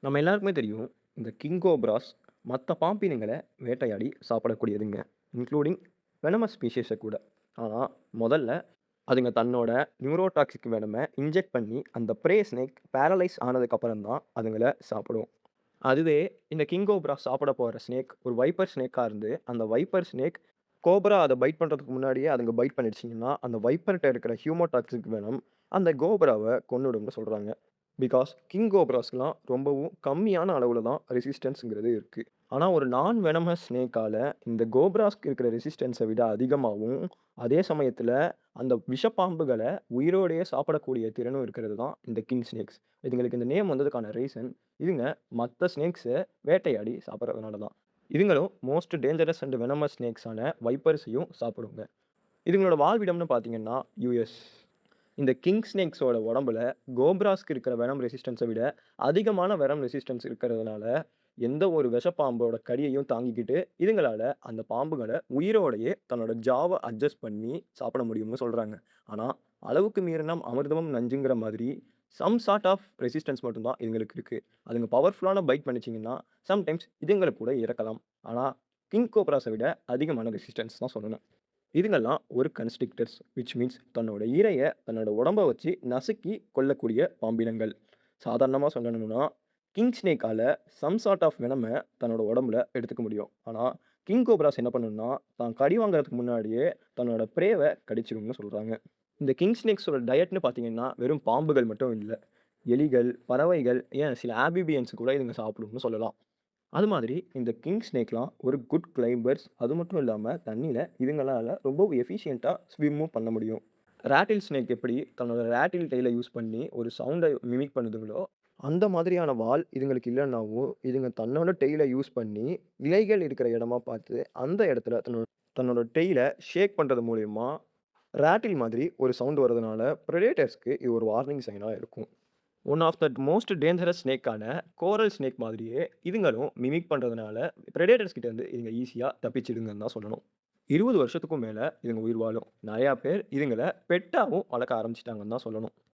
நம்ம எல்லாருக்குமே தெரியும். இந்த கிங் கோப்ராஸ் மத்த பாம்பினங்கள வேட்டையாடி சாப்பிடக்கூடியதுங்க. இன்க்ளூடிங் வெனமஸ் ஸ்பீஷீஸ கூட. ஆனா, முதல்ல அதுங்க தன்னோட நியூரோடாக்சிக் வெனம இன்ஜெக்ட் பண்ணி, அந்த ப்ரே ஸ்னேக் பேரலைஸ் ஆனதுக்கப்புறம் தான் அதுங்கள சாப்பிடும். அதுவே இந்த கிங் கோப்ரா சாப்பிட போற ஸ்னேக் ஒரு வைப்பர் ஸ்னேக்கா இருந்து, அந்த வைப்பர் ஸ்னேக் கோப்ரா அத பைட் பண்றதுக்கு முன்னாடியே அதுங்க பைட் பண்ணிடுச்சுங்கன்னா, அந்த வைப்பர்ட்ட இருக்கிற ஹியூமோடாக்சிக் வெனம் அந்த கோப்ராவ கொன்னுடும்னு சொல்றாங்க. பிகாஸ் கிங் கோப்ராஸ்லாம் ரொம்பவும் கம்மியான அளவுல தான் ரெசிஸ்டன்ஸ்ங்கிறது இருக்கு. ஆனா ஒரு நான் வெனமஸ் ஸ்னேக்கால இந்த கோப்ராஸ்க்கு இருக்கிற ரெசிஸ்டன்ஸ விட அதிகமாவும், அதே சமயத்துல அந்த விஷப்பாம்புகள உயிரோடையே சாப்பிடக்கூடிய திறனும் இருக்கிறது தான் இந்த கிங் ஸ்னேக்ஸ். இதுங்களுக்கு இந்த நேம் வந்ததுக்கான ரீசன், இதுங்க மத்த ஸ்னேக்ஸ வேட்டையாடி சாப்பிடுறதுனால தான். இதுங்களும் மோஸ்ட் டேஞ்சரஸ் அண்ட் வெனமஸ் ஸ்னேக்ஸான வைப்பர்ஸையும் சாப்பிடுங்க. இதுங்களோட வாழ்விடம்னு பார்த்தீங்கன்னா, யுஎஸ். இந்த கிங் ஸ்னேக்ஸோட உடம்புல கோப்ராஸ்க்கு இருக்கிற வெனம் ரெசிஸ்டன்ஸ விட அதிகமான வெனம் ரெசிஸ்டன்ஸ் இருக்கிறதுனால, எந்த ஒரு விஷப்பாம்போட கடியையும் தாங்கிக்கிட்டு, இதுங்களால அந்த பாம்புகள உயிரோடையே தன்னோட ஜாவ அட்ஜஸ்ட் பண்ணி சாப்பிட முடியும்னு சொல்றாங்க. ஆனா, அளவுக்கு மீறினா அமிர்தமும் நஞ்சுங்கிற மாதிரி சம் சார்ட் ஆஃப் ரெசிஸ்டன்ஸ் மட்டும் தான் இதுங்களுக்கு இருக்கு. அதுங்க பவர்ஃபுல்லான பைட் பண்ணிச்சுங்கன்னா, சம்டைம்ஸ் இதுங்கள கூட இறக்கலாம். ஆனா, கிங் கோப்ராஸ விட அதிகமான ரெசிஸ்டன்ஸ் தான் சொல்லணும். இதுங்கெல்லாம் ஒரு கன்ஸ்ட்ரிக்டர்ஸ் விச் மீன்ஸ் தன்னோட இரைய தன்னோட உடம்ப வச்சு நசுக்கி கொல்லக்கூடிய பாம்பினங்கள். சாதாரணமா சொல்லணும்னா, கிங் ஸ்னேக்கால சம் சார்ட் ஆஃப் வெனம தன்னோட உடம்புல எடுத்துக்க முடியும். ஆனா, கிங் கோப்ராஸ் என்ன பண்ணும்னா, தான் கடி வாங்குறதுக்கு முன்னாடியே தன்னோட ப்ரேவ கடிச்சிரும்னு சொல்றாங்க. இந்த கிங் ஸ்னேக்ஸோட டயட்ன்னு பார்த்தீங்கன்னா, வெறும் பாம்புகள் மட்டும் இல்ல. எலிகள், பறவைகள், ஏன் சில ஆம்பிபியன்ஸ் கூட இதுங்க சாப்பிடும்னு சொல்லலாம். அது மாதிரி இந்த கிங் ஸ்னேக்லாம் ஒரு குட் கிளைம்பர்ஸ். அது மட்டும் இல்லாம தண்ணீல இதுங்களால ரொம்பவும் எஃபிஷியன்ட்டா ஸ்விம்மும் பண்ண முடியும். ராட்டில் ஸ்னேக் எப்படி தன்னோட ராட்டில் டெயில யூஸ் பண்ணி ஒரு சவுண்ட மிமிக் பண்ணுதுங்களோ, அந்த மாதிரியான வால் இதுங்களுக்கு இல்லன்னாவும், இதுங்க தன்னோட டெயில யூஸ் பண்ணி இலைகள் இருக்கிற இடமா பார்த்து, அந்த இடத்துல தன்னோட தன்னோட டெயில ஷேக் பண்றது மூலியமா ராட்டில் மாதிரி ஒரு சவுண்ட் வரதுனால, பிரெடேட்டர்ஸ்க்கு இது ஒரு வார்னிங் சைனா இருக்கும். One of the most dangerous ஸ்னேக்கான கோரல் ஸ்னேக் மாதிரியே இதுங்களும் மிமிக் பண்றதுனால பிரெடேட்டர்ஸ் கிட்ட இருந்து இதுங்க ஈஸியா தப்பிச்சிடுங்கன்னு தான் சொல்லணும். 20 வருஷத்துக்கும் மேல இதுங்க உயிர் வாழும். நெறையா பேர் இதுங்கள பெட்டாவும் வளர்க்க ஆரம்பிச்சுட்டாங்கன்னு தான் சொல்லணும்.